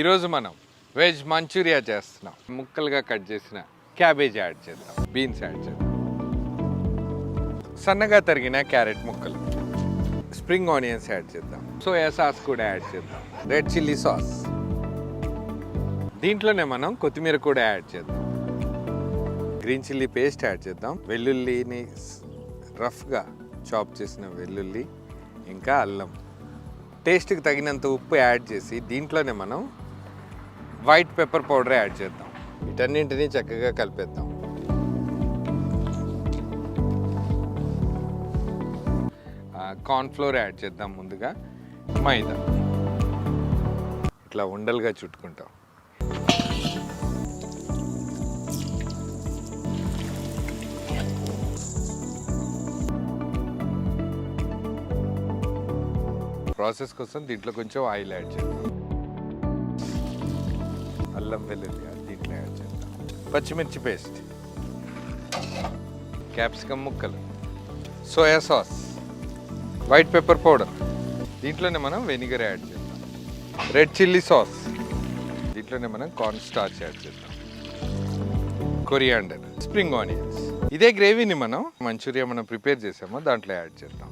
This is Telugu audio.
ఈరోజు మనం వెజ్ మంచూరియా చేస్తున్నాం. ముక్కలుగా కట్ చేసిన క్యాబేజ్ యాడ్ చేద్దాం, బీన్స్ యాడ్ చేద్దాం, సన్నగా తరిగిన క్యారెట్ ముక్కలు, స్ప్రింగ్ ఆనియన్స్ యాడ్ చేద్దాం, సోయా సాస్ కూడా యాడ్ చేద్దాం, రెడ్ చిల్లీ సాస్. దీంట్లోనే మనం కొత్తిమీర కూడా యాడ్ చేద్దాం, గ్రీన్ చిల్లీ పేస్ట్ యాడ్ చేద్దాం, వెల్లుల్లిని రఫ్గా చాప్ చేసిన వెల్లుల్లి, ఇంకా అల్లం, టేస్ట్కి తగినంత ఉప్పు యాడ్ చేసి దీంట్లోనే మనం వైట్ పెప్పర్ పౌడర్ యాడ్ చేద్దాం. వీటన్నింటినీ చక్కగా కలిపేద్దాం. కార్న్ఫ్లోర్ యాడ్ చేద్దాం. ముందుగా మైదా ఇట్లా ఉండలుగా చుట్టుకుంటాం. ప్రాసెస్ కోసం దీంట్లో కొంచెం ఆయిల్ యాడ్ చేద్దాం. అల్లం వెల్లుల్లి దీంట్లో యాడ్ చేద్దాం, పచ్చిమిర్చి పేస్ట్, క్యాప్సికమ్ ముక్కలు, soya sauce, white pepper powder, దీంట్లోనే మనం వెనిగర్ యాడ్ చేద్దాం, రెడ్ చిల్లీ సాస్, దీంట్లోనే మనం కార్న్ స్టార్చ్ యాడ్ చేద్దాం, కొరియాండర్, స్ప్రింగ్ ఆనియన్స్. ఇదే గ్రేవీని మనం మంచూరియా ప్రిపేర్ చేసామో దాంట్లో యాడ్ చేద్దాం.